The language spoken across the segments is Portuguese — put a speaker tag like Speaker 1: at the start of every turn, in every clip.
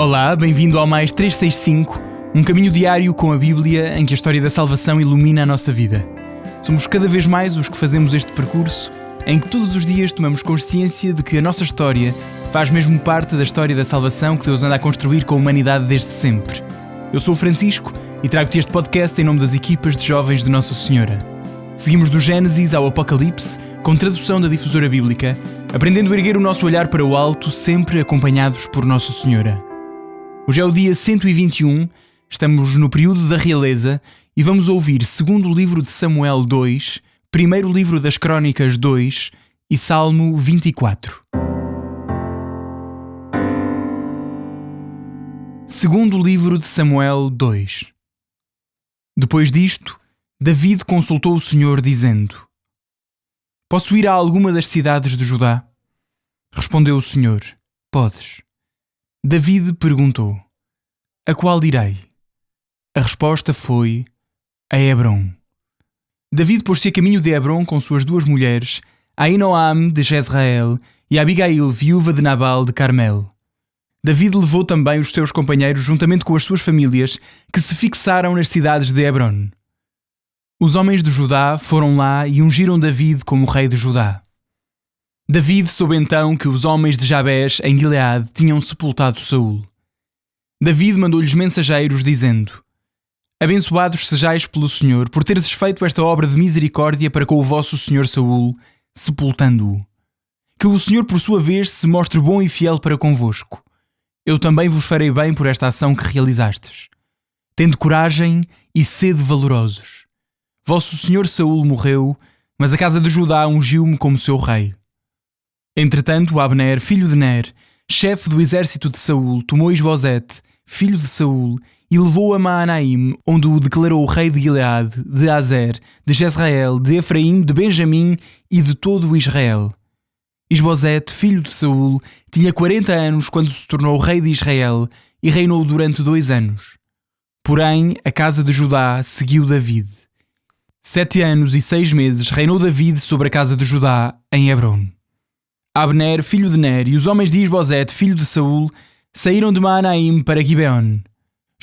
Speaker 1: Olá, bem-vindo ao Mais 365, um caminho diário com a Bíblia em que a história da salvação ilumina a nossa vida. Somos cada vez mais os que fazemos este percurso, em que todos os dias tomamos consciência de que a nossa história faz mesmo parte da história da salvação que Deus anda a construir com a humanidade desde sempre. Eu sou o Francisco e trago-te este podcast em nome das equipas de jovens de Nossa Senhora. Seguimos do Gênesis ao Apocalipse, com tradução da Difusora Bíblica, aprendendo a erguer o nosso olhar para o alto, sempre acompanhados por Nossa Senhora. Hoje é o dia 121, estamos no período da realeza e vamos ouvir segundo livro de Samuel 2, primeiro livro das Crónicas 2 e Salmo 24. Segundo livro de Samuel 2. Depois disto, David consultou o Senhor dizendo: Posso ir a alguma das cidades de Judá? Respondeu o Senhor: Podes. David perguntou: A qual irei? A resposta foi: a Hebrom. David pôs-se a caminho de Hebrom com suas duas mulheres, Ainoam de Jezreel e Abigail, viúva de Nabal de Carmel. David levou também os seus companheiros juntamente com as suas famílias, que se fixaram nas cidades de Hebrom. Os homens de Judá foram lá e ungiram David como rei de Judá. David soube então que os homens de Jabés, em Gileade, tinham sepultado Saul. David mandou-lhes mensageiros, dizendo: Abençoados sejais pelo Senhor, por teres feito esta obra de misericórdia para com o vosso senhor Saul, sepultando-o. Que o Senhor, por sua vez, se mostre bom e fiel para convosco. Eu também vos farei bem por esta ação que realizastes. Tende coragem e sede valorosos. Vosso senhor Saul morreu, mas a casa de Judá ungiu-me como seu rei. Entretanto, Abner, filho de Ner, chefe do exército de Saul, tomou Isbosete, filho de Saul, e levou-o a Maanaim, onde o declarou rei de Gileade, de Azer, de Jezreel, de Efraim, de Benjamim e de todo o Israel. Isbosete, filho de Saul, tinha 40 anos quando se tornou rei de Israel e reinou durante 2 anos. Porém, a casa de Judá seguiu David. 7 anos e 6 meses reinou David sobre a casa de Judá em Hebrom. Abner, filho de Ner, e os homens de Isbosete, filho de Saul, saíram de Maanaim para Gibeon.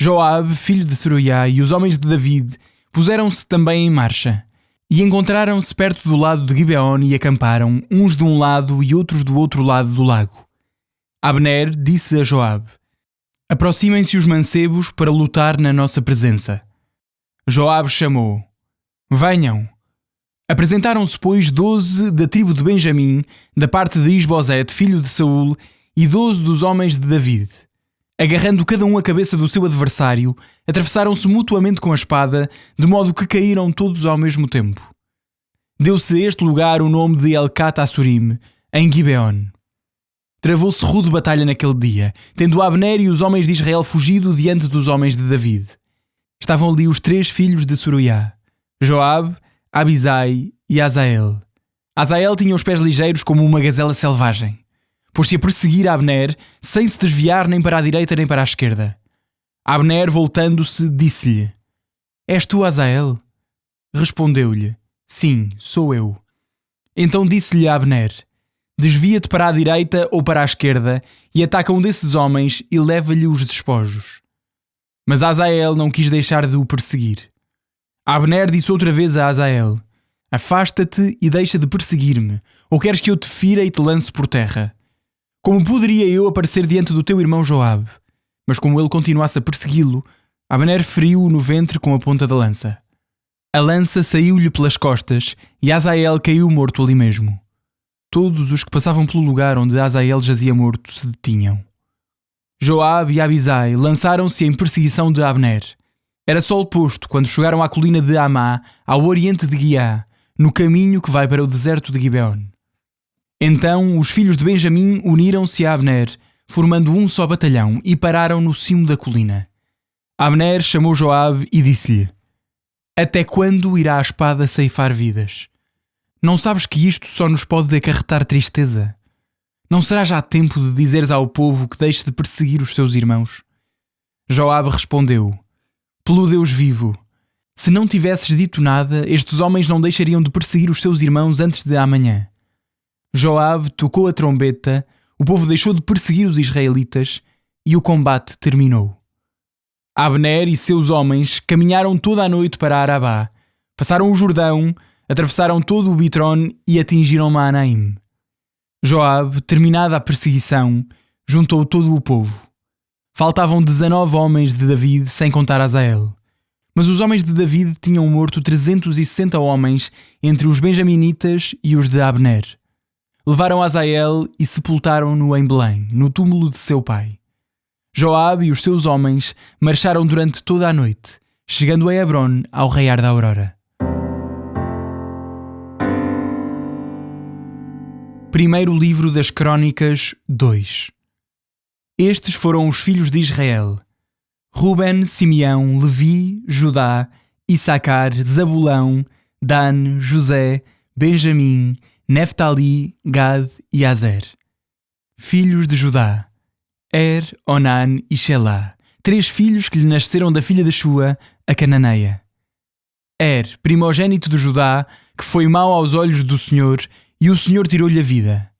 Speaker 1: Joabe, filho de Seruiá, e os homens de David puseram-se também em marcha, e encontraram-se perto do lado de Gibeon e acamparam, uns de um lado e outros do outro lado do lago. Abner disse a Joabe: Aproximem-se os mancebos para lutar na nossa presença. Joabe chamou: Venham. Apresentaram-se, pois, 12 da tribo de Benjamim, da parte de Isbosete, filho de Saul, e 12 dos homens de David. Agarrando cada um a cabeça do seu adversário, atravessaram-se mutuamente com a espada, de modo que caíram todos ao mesmo tempo. Deu-se a este lugar o nome de Elcat Assurim, em Gibeon. Travou-se rude batalha naquele dia, tendo Abner e os homens de Israel fugido diante dos homens de David. Estavam ali os 3 filhos de Seruiá: Joabe, Abisai e Azael. Azael tinha os pés ligeiros como uma gazela selvagem. Pôs-se a perseguir Abner, sem se desviar nem para a direita nem para a esquerda. Abner, voltando-se, disse-lhe: És tu, Azael? Respondeu-lhe: Sim, sou eu. Então disse-lhe Abner: Desvia-te para a direita ou para a esquerda e ataca um desses homens e leva-lhe os despojos. Mas Azael não quis deixar de o perseguir. Abner disse outra vez a Azael: Afasta-te e deixa de perseguir-me, ou queres que eu te fira e te lance por terra? Como poderia eu aparecer diante do teu irmão Joabe? Mas como ele continuasse a persegui-lo, Abner feriu-o no ventre com a ponta da lança. A lança saiu-lhe pelas costas e Azael caiu morto ali mesmo. Todos os que passavam pelo lugar onde Azael jazia morto se detinham. Joabe e Abisai lançaram-se em perseguição de Abner. Era sol posto quando chegaram à colina de Amá, ao oriente de Guiá, no caminho que vai para o deserto de Gibeon. Então os filhos de Benjamim uniram-se a Abner, formando um só batalhão, e pararam no cimo da colina. Abner chamou Joabe e disse-lhe: Até quando irá a espada ceifar vidas? Não sabes que isto só nos pode acarretar tristeza? Não será já tempo de dizeres ao povo que deixe de perseguir os seus irmãos? Joabe respondeu: Pelo Deus vivo, se não tivesses dito nada, estes homens não deixariam de perseguir os seus irmãos antes de amanhã. Joabe tocou a trombeta, o povo deixou de perseguir os israelitas e o combate terminou. Abner e seus homens caminharam toda a noite para Arabá, passaram o Jordão, atravessaram todo o Bitron e atingiram Maanaim. Joabe, terminada a perseguição, juntou todo o povo. Faltavam 19 homens de David, sem contar Azael. Mas os homens de David tinham morto 360 homens entre os benjaminitas e os de Abner. Levaram Azael e sepultaram-no em Belém, no túmulo de seu pai. Joabe e os seus homens marcharam durante toda a noite, chegando a Hebron ao raiar da aurora. Primeiro livro das Crônicas 2. Estes foram os filhos de Israel: Ruben, Simeão, Levi, Judá, Issacar, Zabulão, Dan, José, Benjamim, Neftali, Gad e Azer. Filhos de Judá: Onan e Shelá, 3 filhos que lhe nasceram da filha de Shua, a cananeia. Primogênito de Judá, que foi mau aos olhos do Senhor, e o Senhor tirou-lhe a vida.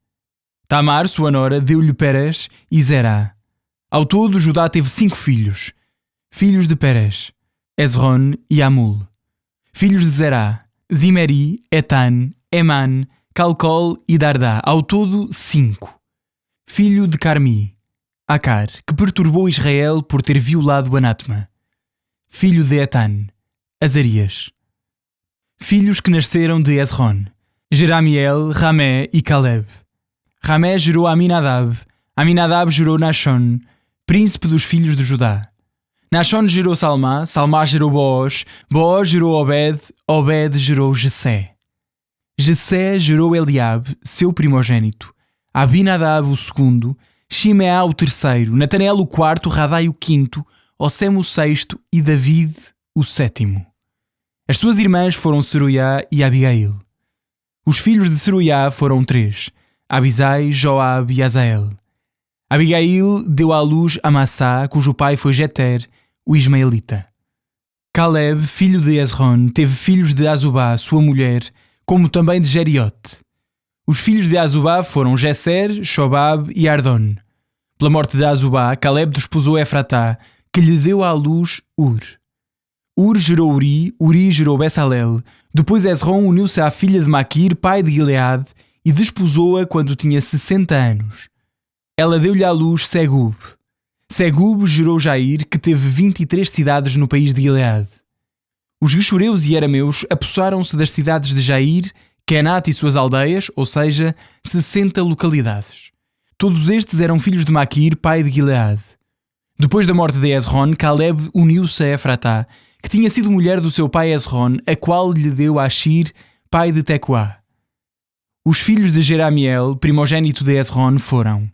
Speaker 1: Tamar, sua nora, deu-lhe Perez e Zerá. Ao todo, Judá teve 5 filhos. Filhos de Perez: Esron e Amul. Filhos de Zerá: Zimeri, Etan, Eman, Calcol e Dardá. Ao todo, 5. Filho de Carmi: Acar, que perturbou Israel por ter violado o anátema. Filho de Etan: Azarias. Filhos que nasceram de Esron: Jeramiel, Ramé e Caleb. Ramé gerou Aminadab. Aminadab gerou Nachon, príncipe dos filhos de Judá. Nachon gerou Salmá. Salmá gerou Boaz. Boaz gerou Obed. Obed gerou Jessé. Jessé gerou Eliabe, seu primogênito. Abinadab o segundo. Shimeá o terceiro. Natanel o quarto. Radai o quinto. Osem o sexto e David o sétimo. As suas irmãs foram Seruiá e Abigail. Os filhos de Seruiá foram 3: Abisai, Joabe e Azael. Abigail deu à luz Amassá, cujo pai foi Jeter, o ismaelita. Caleb, filho de Esron, teve filhos de Azubá, sua mulher, como também de Jeriote. Os filhos de Azubá foram Gesser, Shobab e Ardon. Pela morte de Azubá, Caleb desposou Efratá, que lhe deu à luz Ur. Ur gerou Uri, Uri gerou Bessalel. Depois Esron uniu-se à filha de Maquir, pai de Gileade, e desposou-a quando tinha 60 anos. Ela deu-lhe à luz Segub. Segub gerou Jair, que teve 23 cidades no país de Gileade. Os geshureus e arameus apossaram-se das cidades de Jair, Kenat e suas aldeias, ou seja, 60 localidades. Todos estes eram filhos de Maquir, pai de Gileade. Depois da morte de Esron, Caleb uniu-se a Efratá, que tinha sido mulher do seu pai Esron, a qual lhe deu Ashir, pai de Tecoá. Os filhos de Jeramiel, primogênito de Esron, foram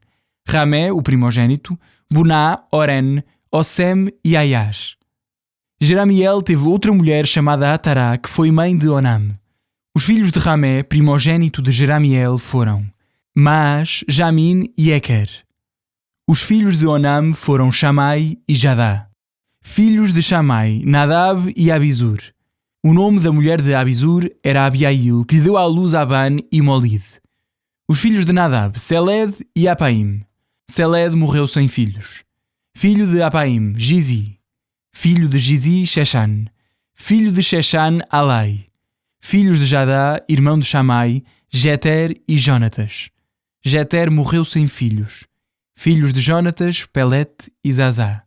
Speaker 1: Ramé, o primogênito, Buná, Oren, Osem e Aias. Jeramiel teve outra mulher chamada Atará, que foi mãe de Onam. Os filhos de Ramé, primogênito de Jeramiel, foram Maas, Jamin e Eker. Os filhos de Onam foram Shammai e Jadá. Filhos de Shammai, Nadab e Abizur. O nome da mulher de Abizur era Abiail, que lhe deu à luz Aban e Molid. Os filhos de Nadab, Seled e Apaim. Seled morreu sem filhos. Filho de Apaim, Gizi. Filho de Gizi, Sheshan. Filho de Sheshan, Alai. Filhos de Jadá, irmão de Shammai, Jeter e Jonatas. Jeter morreu sem filhos. Filhos de Jonatas, Pelet e Zazá.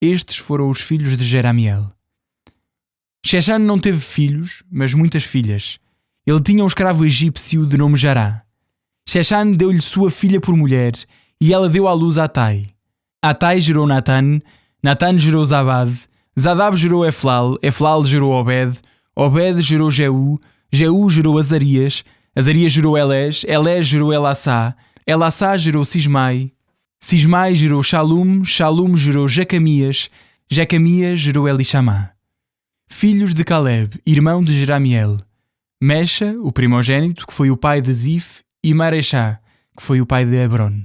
Speaker 1: Estes foram os filhos de Jeramiel. Sheshan não teve filhos, mas muitas filhas. Ele tinha um escravo egípcio de nome Jará. Sheshan deu-lhe sua filha por mulher, e ela deu à luz a Atai. Atai gerou Natan, Natan gerou Zabad, Zadab gerou Eflal, Eflal gerou Obed, Obed gerou Jeú, Jeú gerou Azarias, Azarias gerou Elés, Elés gerou Elassá, Elassá gerou Sismai, Sismai gerou Shalum, Shalum gerou Jecamias, Jecamias gerou Elishamá. Filhos de Caleb, irmão de Jeramiel: Mesha, o primogênito, que foi o pai de Zif, e Mareshá, que foi o pai de Hebron.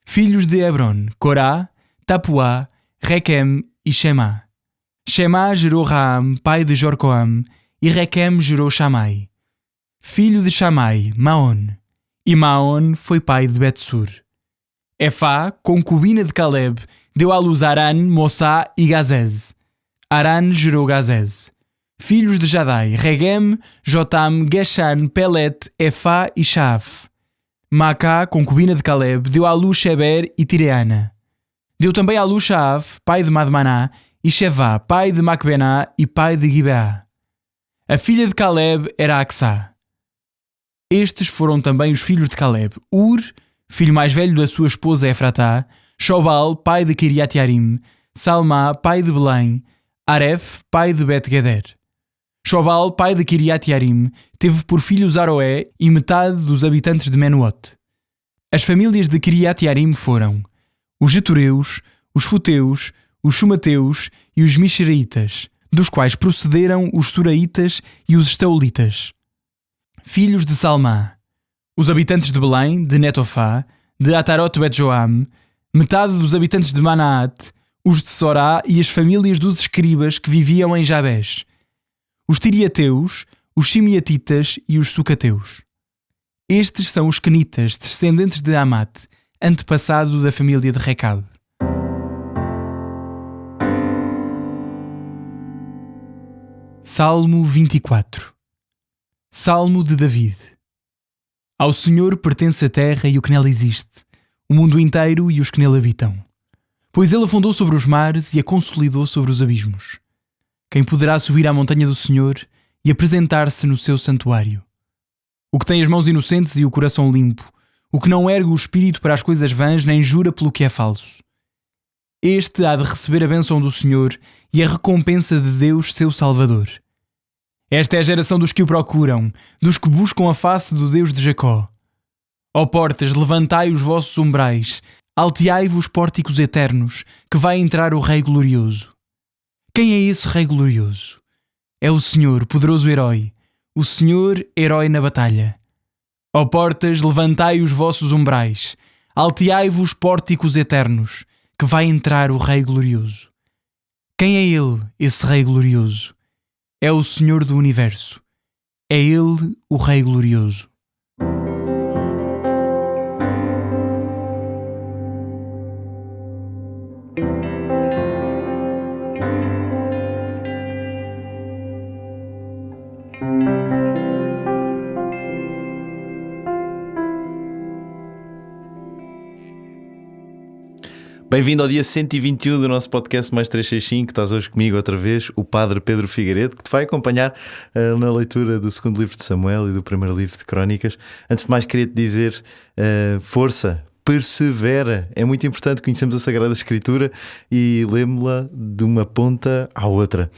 Speaker 1: Filhos de Hebron: Corá, Tapuá, Requem e Shemá. Shemá gerou Raam, pai de Jorcoam, e Requem gerou Shammai. Filho de Shammai, Maon. E Maon foi pai de Betsur. Efá, concubina de Caleb, deu à luz Arán, Mossá e Gazez. Arán gerou Gazez. Filhos de Jadai, Regem, Jotam, Geshan, Pelet, Efá e Shaaf. Macá, concubina de Caleb, deu à luz Sheber e Tireana. Deu também à luz Shaaf, pai de Madmaná, e Shevá, pai de Macbená e pai de Gibeá. A filha de Caleb era Axá. Estes foram também os filhos de Caleb: Ur, filho mais velho da sua esposa Efratá, Shobal, pai de Kiriat-Yarim, Salmá, pai de Belém, Aref, pai de Bet-Geder. Shobal, pai de Kiriat-Yarim, teve por filhos Aroé e metade dos habitantes de Menuote. As famílias de Kiriat-Yarim foram os Getureus, os Futeus, os Shumateus e os Mishreitas, dos quais procederam os Suraitas e os Estaolitas. Filhos de Salmá: os habitantes de Belém, de Netofá, de Atarot Bet-Joam, metade dos habitantes de Manaat, os de Sorá e as famílias dos escribas que viviam em Jabés, os Tiriateus, os Shimiatitas e os Sucateus. Estes são os Quenitas, descendentes de Amate, antepassado da família de Recabe. Salmo 24. Salmo de David. Ao Senhor pertence a terra e o que nela existe, o mundo inteiro e os que nele habitam. Pois ele afundou sobre os mares e a consolidou sobre os abismos. Quem poderá subir à montanha do Senhor e apresentar-se no seu santuário? O que tem as mãos inocentes e o coração limpo, o que não ergue o espírito para as coisas vãs nem jura pelo que é falso. Este há de receber a bênção do Senhor e a recompensa de Deus, seu Salvador. Esta é a geração dos que o procuram, dos que buscam a face do Deus de Jacó. Ó portas, levantai os vossos umbrais, alteai-vos pórticos eternos, que vai entrar o Rei glorioso. Quem é esse Rei glorioso? É o Senhor, poderoso herói, o Senhor, herói na batalha. Ó portas, levantai os vossos umbrais, alteai-vos pórticos eternos, que vai entrar o Rei glorioso. Quem é ele, esse Rei glorioso? É o Senhor do Universo. É ele o Rei glorioso.
Speaker 2: Bem-vindo ao dia 121 do nosso podcast Mais 365, estás hoje comigo outra vez, o Padre Pedro Figueiredo, que te vai acompanhar na leitura do segundo livro de Samuel e do primeiro livro de Crónicas. Antes de mais, queria-te dizer, força, persevera. É muito importante conhecermos a Sagrada Escritura e lemos-la de uma ponta à outra.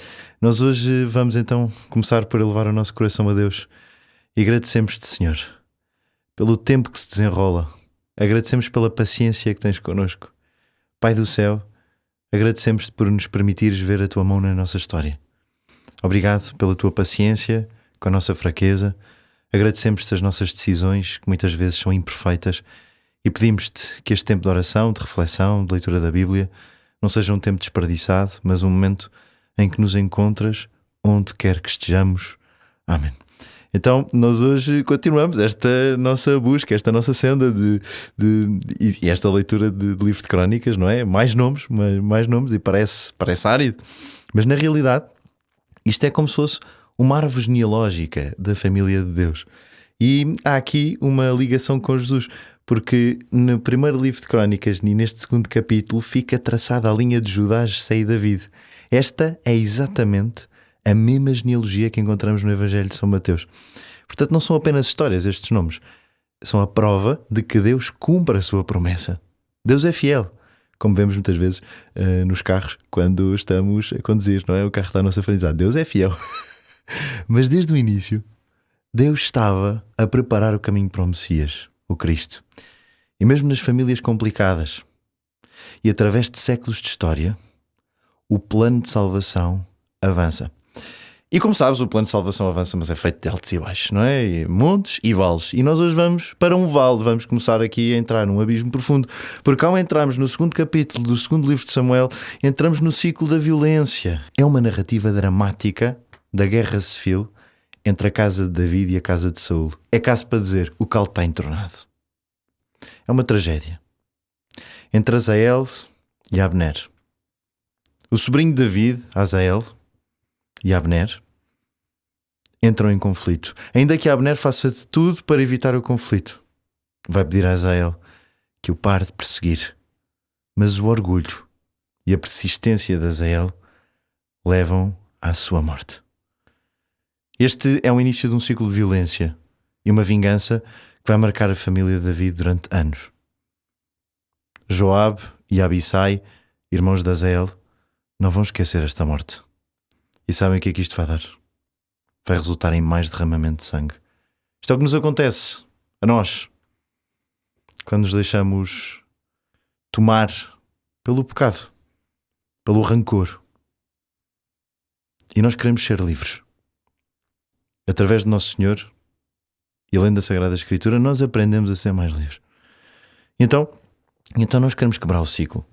Speaker 2: Nós hoje vamos então começar por elevar o nosso coração a Deus e agradecemos-te, Senhor, pelo tempo que se desenrola. Agradecemos pela paciência que tens connosco. Pai do céu, agradecemos-te por nos permitires ver a tua mão na nossa história. Obrigado pela tua paciência com a nossa fraqueza. Agradecemos-te as nossas decisões, que muitas vezes são imperfeitas, e pedimos-te que este tempo de oração, de reflexão, de leitura da Bíblia, não seja um tempo desperdiçado, mas um momento em que nos encontras onde quer que estejamos. Amém. Então, nós hoje continuamos esta nossa busca, esta nossa senda e esta leitura de livro de Crónicas, não é? Mais nomes e parece árido. Mas na realidade, isto é como se fosse uma árvore genealógica da família de Deus. E há aqui uma ligação com Jesus, porque no primeiro livro de Crónicas e neste segundo capítulo fica traçada a linha de Judá, Jessé e David. Esta é exatamente a mesma genealogia que encontramos no Evangelho de São Mateus. Portanto, não são apenas histórias estes nomes. São a prova de que Deus cumpre a sua promessa. Deus é fiel, como vemos muitas vezes nos carros quando estamos a conduzir, não é? O carro está à nossa frente. Deus é fiel. Mas desde o início, Deus estava a preparar o caminho para o Messias, o Cristo. E mesmo nas famílias complicadas e através de séculos de história, o plano de salvação avança. E como sabes, o plano de salvação avança, mas é feito de altos e baixos, não é? E montes e vales. E nós hoje vamos para um vale, vamos começar aqui a entrar num abismo profundo. Porque ao entrarmos no segundo capítulo do segundo livro de Samuel, entramos no ciclo da violência. É uma narrativa dramática da guerra civil entre a casa de David e a casa de Saul. É caso para dizer, o caldo está entornado. É uma tragédia. entre Azael e Abner. O sobrinho de David, Azael, e Abner entram em conflito. Ainda que Abner faça de tudo para evitar o conflito, vai pedir a Azael que o pare de perseguir. Mas o orgulho e a persistência de Azael levam à sua morte. Este é o início de um ciclo de violência e uma vingança que vai marcar a família de David durante anos. Joabe e Abissai, irmãos de Azael, não vão esquecer esta morte. E sabem o que é que isto vai dar? Vai resultar em mais derramamento de sangue. Isto é o que nos acontece a nós quando nos deixamos tomar pelo pecado, pelo rancor. E nós queremos ser livres. Através do Nosso Senhor e além da Sagrada Escritura, nós aprendemos a ser mais livres. Então nós queremos quebrar o ciclo.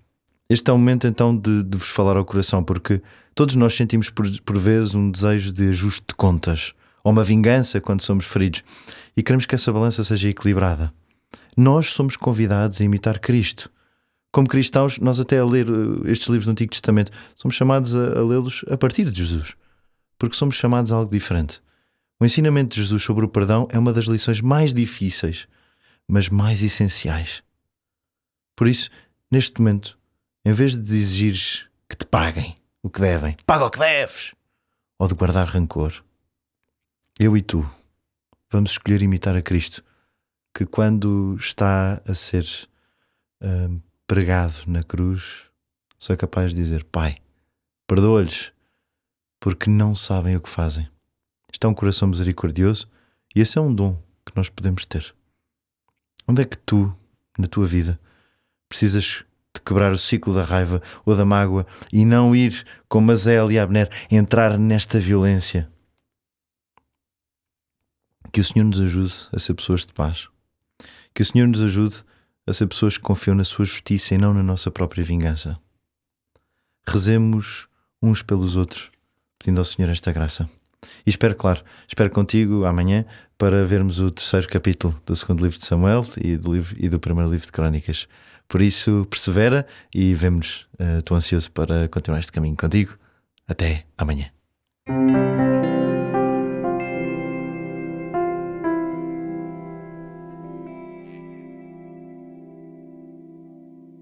Speaker 2: Este é o momento então de vos falar ao coração, porque todos nós sentimos por vezes um desejo de ajuste de contas ou uma vingança quando somos feridos e queremos que essa balança seja equilibrada. Nós somos convidados a imitar Cristo. Como cristãos, nós até a ler estes livros do Antigo Testamento somos chamados a lê-los a partir de Jesus, porque somos chamados a algo diferente. O ensinamento de Jesus sobre o perdão é uma das lições mais difíceis, mas mais essenciais. Por isso, neste momento, em vez de exigires que te paguem o que devem, paga o que deves, ou de guardar rancor, eu e tu vamos escolher imitar a Cristo, que quando está a ser pregado na cruz, sou capaz de dizer: Pai, perdoa-lhes, porque não sabem o que fazem. Isto é um coração misericordioso e esse é um dom que nós podemos ter. Onde é que tu, na tua vida, precisas de quebrar o ciclo da raiva ou da mágoa e não ir, como Azael e Abner, entrar nesta violência? Que o Senhor nos ajude a ser pessoas de paz. Que o Senhor nos ajude a ser pessoas que confiam na sua justiça e não na nossa própria vingança. Rezemos uns pelos outros, pedindo ao Senhor esta graça. E espero contigo amanhã para vermos o 3º capítulo do 2º livro de Samuel e do 1º livro de Crónicas. Por isso, persevera e vemo-nos. Estou ansioso para continuar este caminho contigo. Até amanhã.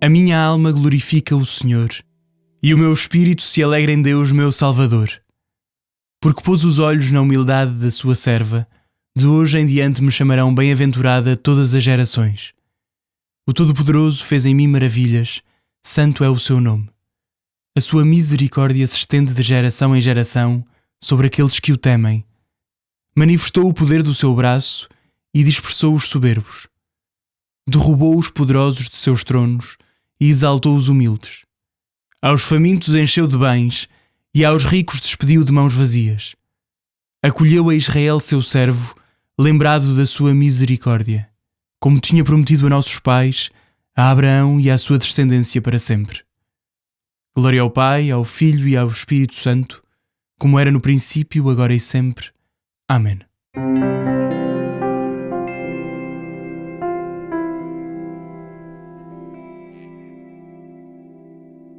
Speaker 1: A minha alma glorifica o Senhor, e o meu espírito se alegra em Deus, meu Salvador. Porque pôs os olhos na humildade da sua serva, de hoje em diante me chamarão bem-aventurada todas as gerações. O Todo-Poderoso fez em mim maravilhas, santo é o seu nome. A sua misericórdia se estende de geração em geração sobre aqueles que o temem. Manifestou o poder do seu braço e dispersou os soberbos. Derrubou os poderosos de seus tronos e exaltou os humildes. Aos famintos encheu de bens e aos ricos despediu de mãos vazias. Acolheu a Israel seu servo, lembrado da sua misericórdia, como tinha prometido a nossos pais, a Abraão e à sua descendência para sempre. Glória ao Pai, ao Filho e ao Espírito Santo, como era no princípio, agora e sempre. Amém.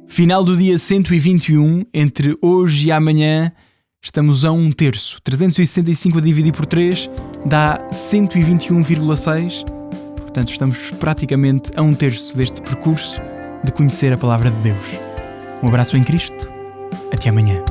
Speaker 1: Final do dia 121, entre hoje e amanhã, estamos a 1/3. 365 a dividir por 3 dá 121,6. Portanto, estamos praticamente a 1/3 deste percurso de conhecer a Palavra de Deus. Um abraço em Cristo. Até amanhã.